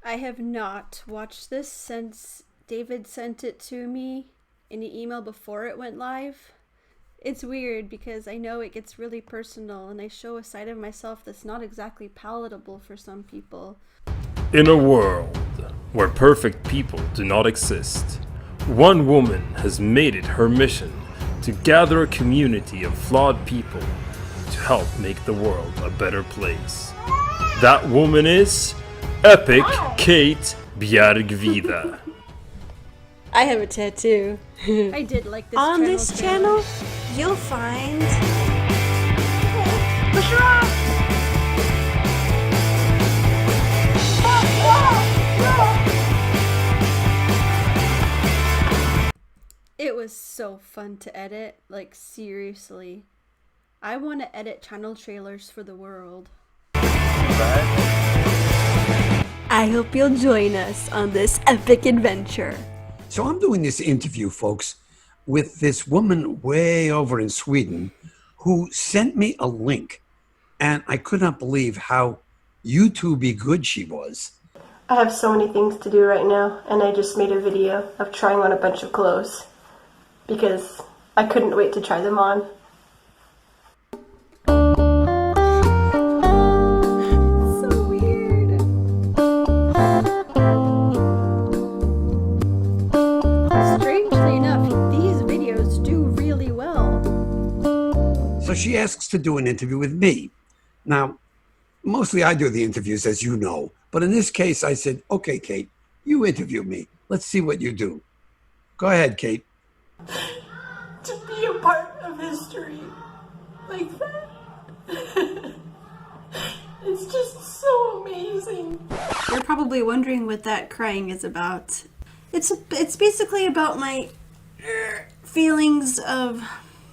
I have not watched this since David sent it to me in an email before it went live. It's weird because I know it gets really personal and I show a side of myself that's not exactly palatable for some people. In a world where perfect people do not exist, one woman has made it her mission to gather a community of flawed people to help make the world a better place. That woman is Epickate Bjergvida. I have a tattoo. I did like this On channel this too. channel, you'll find... Push her off! It was so fun to edit, like seriously. I want to edit channel trailers for the world. I hope you'll join us on this epic adventure. So I'm doing this interview, folks, with this woman way over in Sweden who sent me a link, and I could not believe how YouTubey good she was. I have so many things to do right now, and I just made a video of trying on a bunch of clothes because I couldn't wait to try them on. So weird. Strangely enough, these videos do really well. So she asks to do an interview with me. Now, mostly I do the interviews, as you know, but in this case I said, okay, Kate, you interview me. Let's see what you do. Go ahead, Kate. To be a part of history like that, it's just so amazing. You're probably wondering what that crying is about. It's basically about my feelings of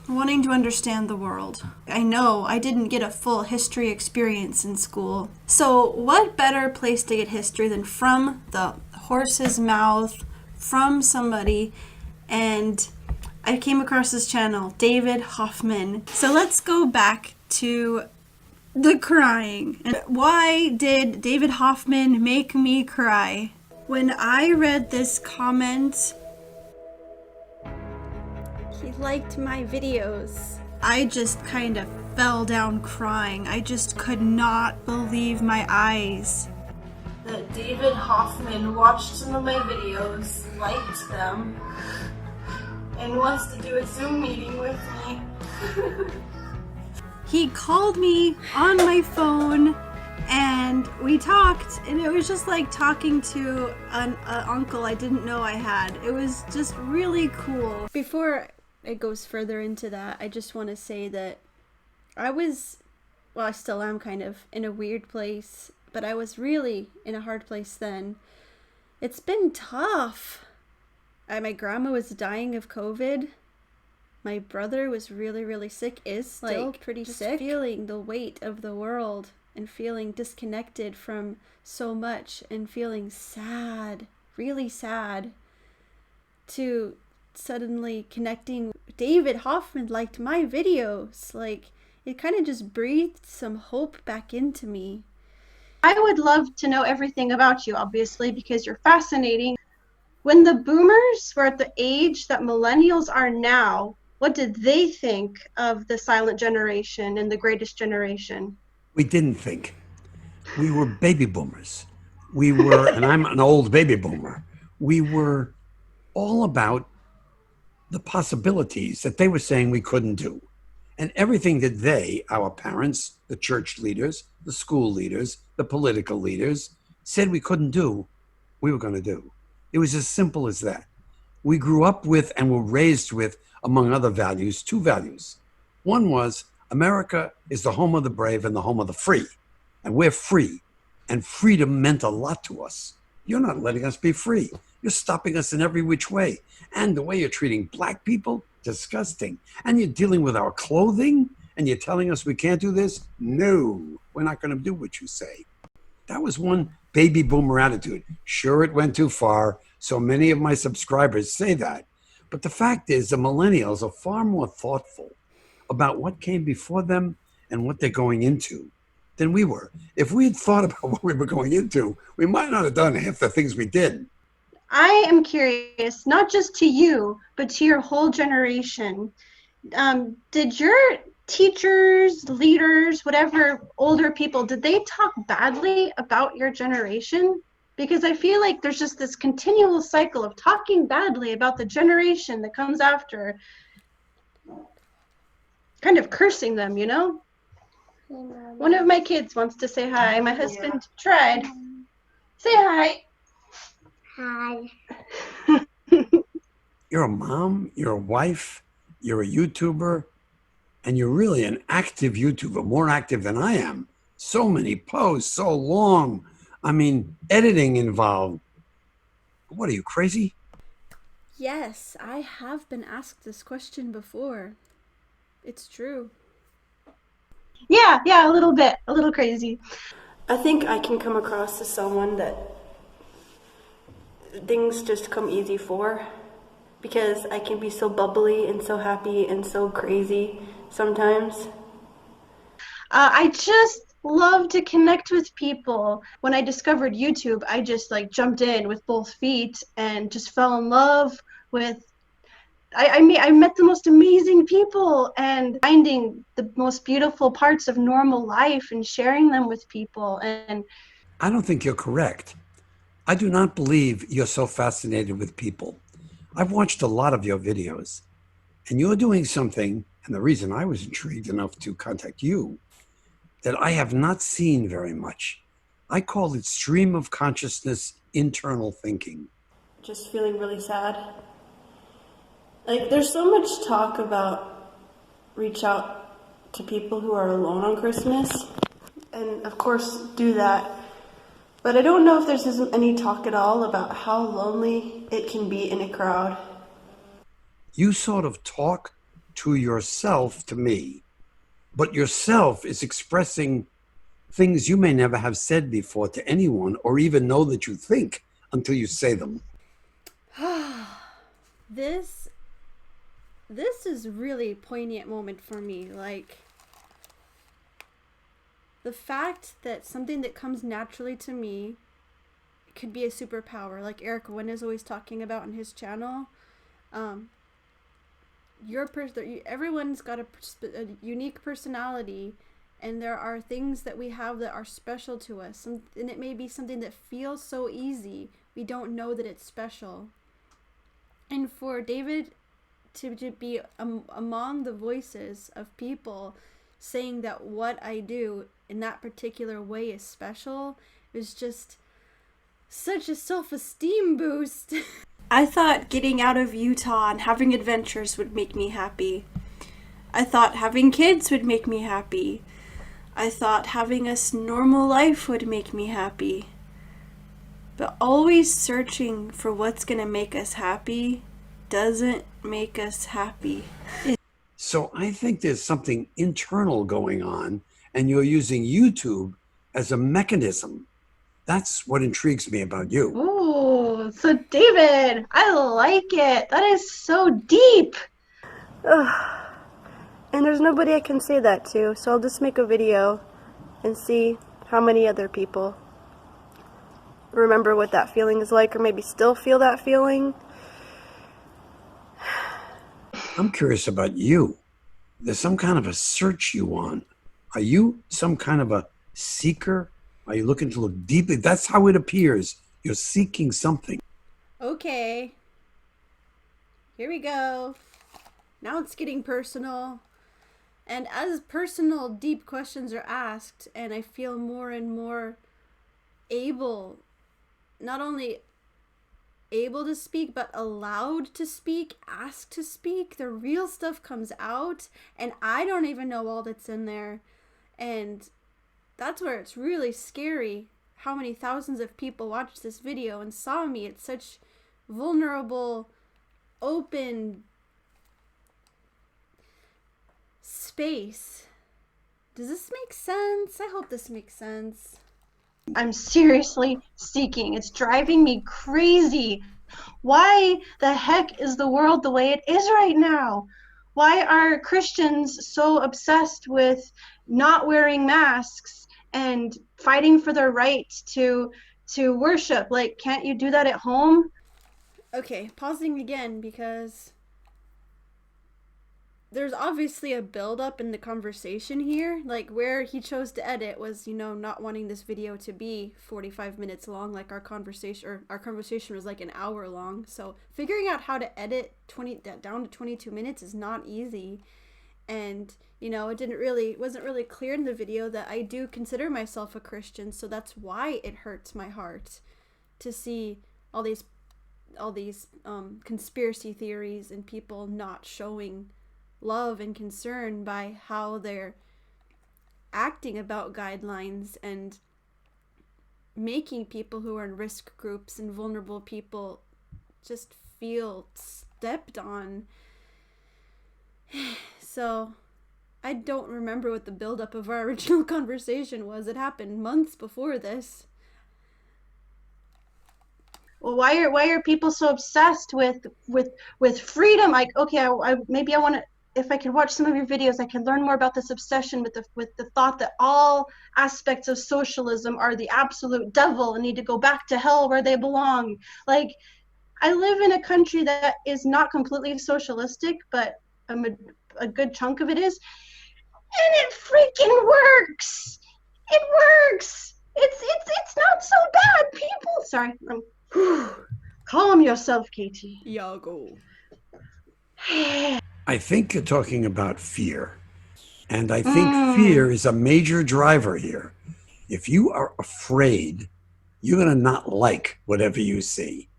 wanting to understand the world. I know I didn't get a full history experience in school. So what better place to get history than from the horse's mouth, from somebody, and I came across this channel, David Hoffman. So let's go back to the crying. And why did David Hoffman make me cry? When I read this comment, He liked my videos. I just kind of fell down crying. I just could not believe my eyes. That David Hoffman watched some of my videos, liked them, and wants to do a Zoom meeting with me. He called me on my phone and we talked, and it was just like talking to an uncle I didn't know I had. It was just really cool. Before it goes further into that, I just want to say that I still am kind of in a weird place, but I was really in a hard place then. It's been tough. My grandma was dying of COVID. My brother was really, really sick, is still pretty sick. Feeling the weight of the world and feeling disconnected from so much and feeling sad, really sad, to suddenly connecting. David Hoffman liked my videos. Like, it kind of just breathed some hope back into me. I would love to know everything about you, obviously, because you're fascinating. When the boomers were at the age that millennials are now, what did they think of the silent generation and the greatest generation? We didn't think. We were baby boomers. We were, and I'm an old baby boomer. We were all about the possibilities that they were saying we couldn't do. And everything that they, our parents, the church leaders, the school leaders, the political leaders, said we couldn't do, we were going to do. It was as simple as that. We grew up with and were raised with, among other values, two values. One was America is the home of the brave and the home of the free. And we're free. And freedom meant a lot to us. You're not letting us be free. You're stopping us in every which way. And the way you're treating black people, disgusting. And you're dealing with our clothing, and you're telling us we can't do this? No, we're not going to do what you say. That was one baby boomer attitude. Sure, it went too far. So many of my subscribers say that. But the fact is, the millennials are far more thoughtful about what came before them and what they're going into. than we were. If we had thought about what we were going into, we might not have done half the things we did. I am curious, not just to you, but to your whole generation. Did your teachers, leaders, whatever, older people, did they talk badly about your generation? Because I feel like there's just this continual cycle of talking badly about the generation that comes after, kind of cursing them, you know? One of my kids wants to say hi. My husband tried. Say hi. Hi. You're a mom, you're a wife, you're a YouTuber, and you're really an active YouTuber, more active than I am. So many posts, so long. I mean, editing involved. What are you, crazy? Yes, I have been asked this question before. It's true. Yeah, a little bit, a little crazy. I think I can come across as someone that things just come easy for, because I can be so bubbly and so happy and so crazy sometimes. I just love to connect with people. When I discovered YouTube, I just like jumped in with both feet and just fell in love with. I met the most amazing people, and finding the most beautiful parts of normal life and sharing them with people. And I don't think you're correct. I do not believe you're so fascinated with people. I've watched a lot of your videos, and you're doing something, and the reason I was intrigued enough to contact you, that I have not seen very much. I call it stream of consciousness internal thinking. Just feeling really sad. Like, there's so much talk about reach out to people who are alone on Christmas, and of course do that. But I don't know if there's any talk at all about how lonely it can be in a crowd. You sort of talk to yourself to me, but yourself is expressing things you may never have said before to anyone or even know that you think until you say them. This is really a poignant moment for me. Like, the fact that something that comes naturally to me could be a superpower, like Eric Wynn is always talking about on his channel. Everyone's got a unique personality, and there are things that we have that are special to us, and it may be something that feels so easy we don't know that it's special. And for David to be among the voices of people saying that what I do in that particular way is special is just such a self-esteem boost. I thought getting out of Utah and having adventures would make me happy. I thought having kids would make me happy. I thought having a normal life would make me happy. But always searching for what's gonna make us happy doesn't make us happy. So I think there's something internal going on, and you're using YouTube as a mechanism. That's what intrigues me about you. oh, so David, I like it. That is so deep. And there's nobody I can say that to, so I'll just make a video and see how many other people remember what that feeling is like, or maybe still feel that feeling. I'm curious about you. There's some kind of a search you want. Are you some kind of a seeker? Are you looking to look deeply? That's how it appears. You're seeking something. Okay. Here we go. Now it's getting personal. And as personal, deep questions are asked, and I feel more and more able, not only able to speak, but allowed to speak, asked to speak, the real stuff comes out, and I don't even know all that's in there. And that's where it's really scary, how many thousands of people watched this video and saw me at such vulnerable, open space. Does this make sense? I hope this makes sense. I'm seriously seeking. It's driving me crazy. Why the heck is the world the way it is right now? Why are Christians so obsessed with not wearing masks and fighting for their right to worship. Like, can't you do that at home? Okay, pausing again because there's obviously a build-up in the conversation here. Like, where he chose to edit was, not wanting this video to be 45 minutes long, like our conversation was like an hour long. So figuring out how to edit down to 22 minutes is not easy. And, it wasn't really clear in the video that I do consider myself a Christian. So that's why it hurts my heart to see all these conspiracy theories and people not showing love and concern by how they're acting about guidelines and making people who are in risk groups and vulnerable people just feel stepped on. So I don't remember what the buildup of our original conversation was. It happened months before this. Well, why are people so obsessed with freedom? Like, okay, maybe I want to. If I could watch some of your videos, I could learn more about this obsession with the thought that all aspects of socialism are the absolute devil and need to go back to hell where they belong. Like, I live in a country that is not completely socialistic, but a good chunk of it is, and it freaking works. It works. It's not so bad, people. Sorry. Calm yourself, Katie. Yago. I think you're talking about fear. And I think fear is a major driver here. If you are afraid, you're going to not like whatever you see.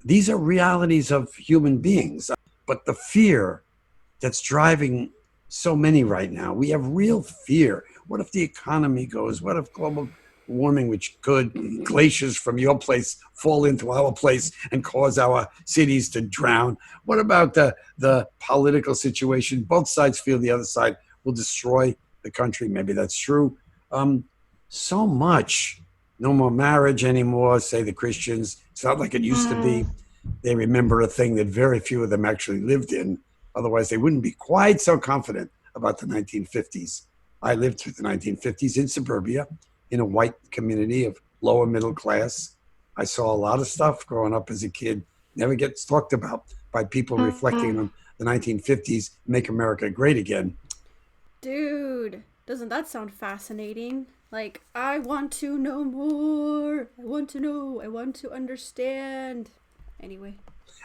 These are realities of human beings. But the fear that's driving so many right now, we have real fear. What if the economy goes? What if global warming, which could, glaciers from your place fall into our place and cause our cities to drown? What about the political situation? Both sides feel the other side will destroy the country. Maybe that's true. So much. No more marriage anymore, say the Christians. It's not like it used to be. They remember a thing that very few of them actually lived in. Otherwise, they wouldn't be quite so confident about the 1950s. I lived through the 1950s in suburbia, in a white community of lower middle class. I saw a lot of stuff growing up as a kid, never gets talked about by people reflecting on the 1950s, make America great again. Dude, doesn't that sound fascinating? Like, I want to know more. I want to know. I want to understand. Anyway.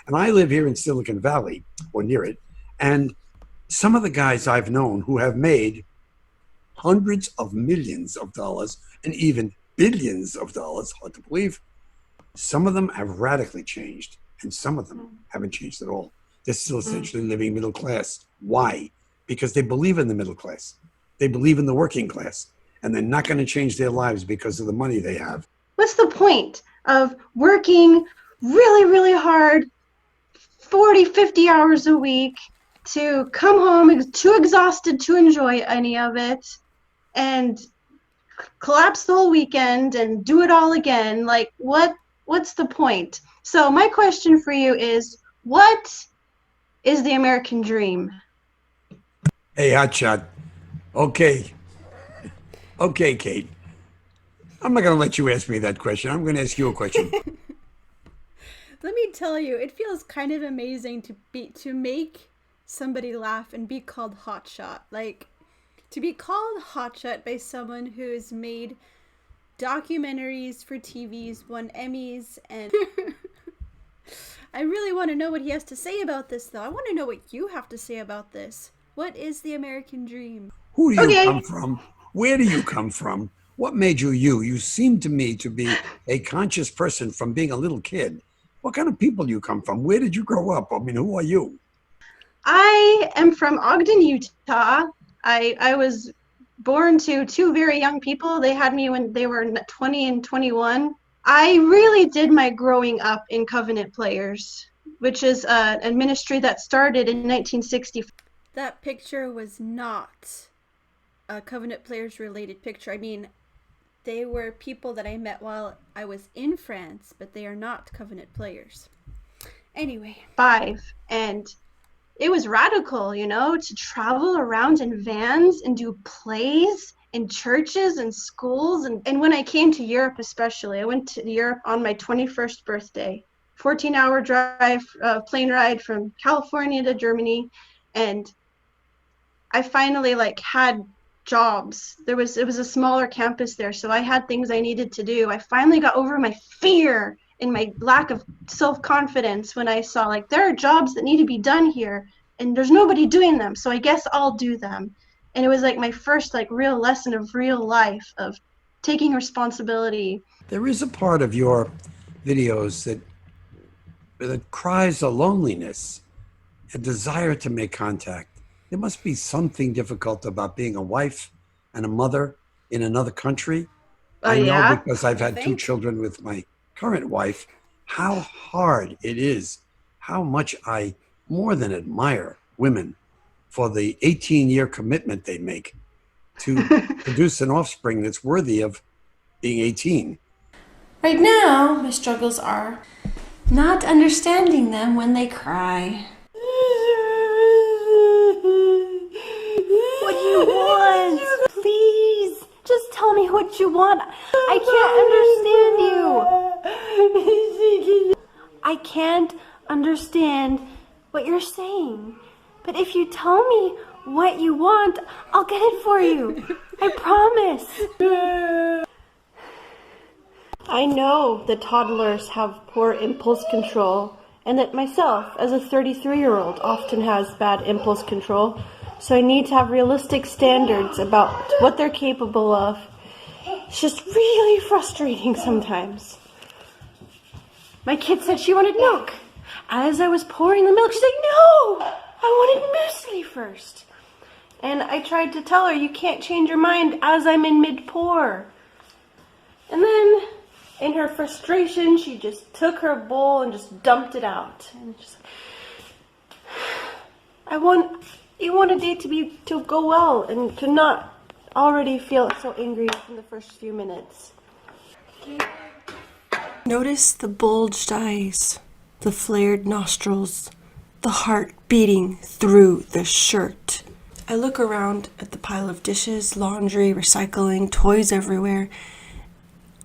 And I live here in Silicon Valley, or near it, and some of the guys I've known who have made hundreds of millions of dollars and even billions of dollars, hard to believe, some of them have radically changed and some of them haven't changed at all. They're still essentially living middle class. Why? Because they believe in the middle class. They believe in the working class, and they're not going to change their lives because of the money they have. What's the point of working really, really hard, 40, 50 hours a week, to come home too exhausted to enjoy any of it, and collapse the whole weekend and do it all again? Like, what's the point? So my question for you is, what is the American dream? Hey, hotshot. Okay, Kate. I'm not going to let you ask me that question. I'm going to ask you a question. Let me tell you, it feels kind of amazing to make somebody laugh and be called hotshot. Like, to be called hotshot by someone who's made documentaries for TVs, won Emmys, and I really want to know what he has to say about this, though. I want to know what you have to say about this. What is the American dream? Who do you come from? Where do you come from? What made you you? You seem to me to be a conscious person from being a little kid. What kind of people do you come from? Where did you grow up? I mean, who are you? I am from Ogden, Utah. I was born to two very young people. They had me when they were 20 and 21. I really did my growing up in Covenant Players, which is a ministry that started in 1960. That picture was not a Covenant Players related picture. I mean, they were people that I met while I was in France, but they are not Covenant Players. Anyway. And it was radical, to travel around in vans and do plays in churches and schools. And when I came to Europe, especially, I went to Europe on my 21st birthday, 14-hour drive, plane ride from California to Germany. And I finally like had jobs. It was a smaller campus there, so I had things I needed to do. I finally got over my fear and my lack of self-confidence when I saw like there are jobs that need to be done here and there's nobody doing them, so I guess I'll do them. And it was like my first like real lesson of real life, of taking responsibility. There is a part of your videos that cries a loneliness, a desire to make contact. There must be something difficult about being a wife and a mother in another country. Oh, I know yeah? because I've had two children with my current wife, how hard it is, how much I more than admire women for the 18-year commitment they make to produce an offspring that's worthy of being 18. Right now, my struggles are not understanding them when they cry. What do you want? Please, just tell me what you want. I can't understand you. I can't understand what you're saying. But if you tell me what you want, I'll get it for you. I promise. I know that toddlers have poor impulse control, and that myself, as a 33-year-old, often has bad impulse control. So I need to have realistic standards about what they're capable of. It's just really frustrating sometimes. My kid said she wanted milk. As I was pouring the milk, she's like, no, I wanted muesli first. And I tried to tell her, you can't change your mind as I'm in mid-pour. And then, in her frustration, she just took her bowl and just dumped it out. And just, you want a day to go well and to not already feel so angry in the first few minutes. Notice the bulged eyes, the flared nostrils, the heart beating through the shirt. I look around at the pile of dishes, laundry, recycling, toys everywhere.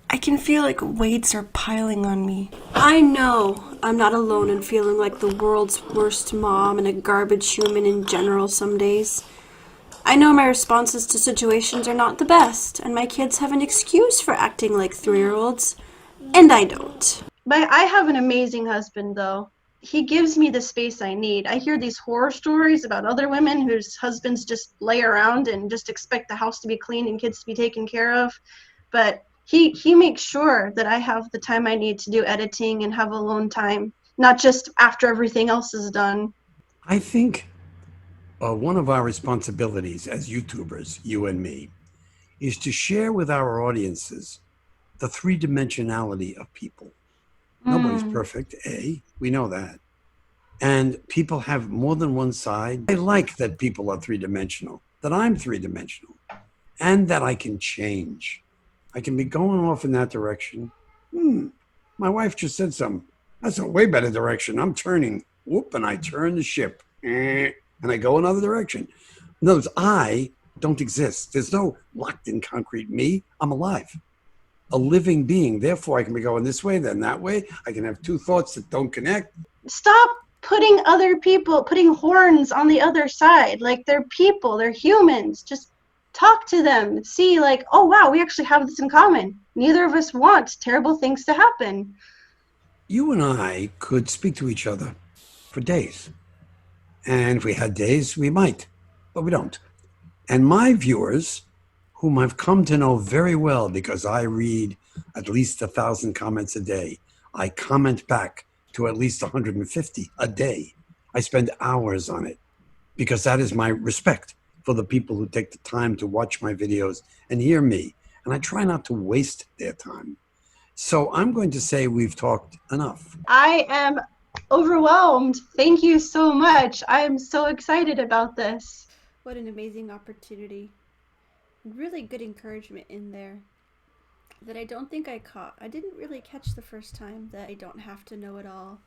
I can feel like weights are piling on me. I know I'm not alone in feeling like the world's worst mom and a garbage human in general some days. I know my responses to situations are not the best, and my kids have an excuse for acting like 3-year-olds, and I don't. But I have an amazing husband, though. He gives me the space I need. I hear these horror stories about other women whose husbands just lay around and just expect the house to be clean and kids to be taken care of. But he makes sure that I have the time I need to do editing and have alone time, not just after everything else is done. I think one of our responsibilities as YouTubers, you and me, is to share with our audiences the three-dimensionality of people. Nobody's perfect, we know that. And people have more than one side. I like that people are three-dimensional, that I'm three-dimensional, and that I can change. I can be going off in that direction. My wife just said something. That's a way better direction. I'm turning. Whoop, and I turn the ship. And I go another direction. In other words, I don't exist. There's no locked in concrete me. I'm alive. A living being. Therefore, I can be going this way, then that way. I can have two thoughts that don't connect. Stop putting putting horns on the other side. Like, they're people, they're humans. Just talk to them. See, like, oh, wow, we actually have this in common. Neither of us want terrible things to happen. You and I could speak to each other for days. And if we had days, we might, but we don't. And my viewers, whom I've come to know very well because I read at least 1,000 comments a day. I comment back to at least 150 a day. I spend hours on it because that is my respect for the people who take the time to watch my videos and hear me. And I try not to waste their time. So I'm going to say we've talked enough. I am overwhelmed. Thank you so much. I am so excited about this. What an amazing opportunity. Really good encouragement in there that I don't think I caught. I didn't really catch the first time, that I don't have to know it all.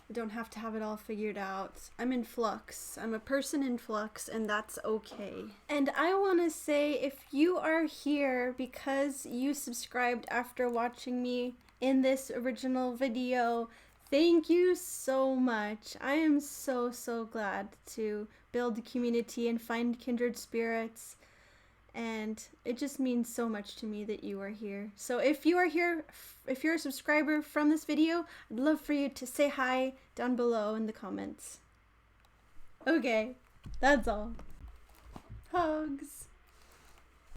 I don't have to have it all figured out. I'm in flux. I'm a person in flux, and that's okay. And I want to say, if you are here because you subscribed after watching me in this original video, thank you so much. I am so, so glad to build a community and find kindred spirits. And it just means so much to me that you are here. So if you are here, if you're a subscriber from this video, I'd love for you to say hi down below in the comments. Okay, that's all. Hugs.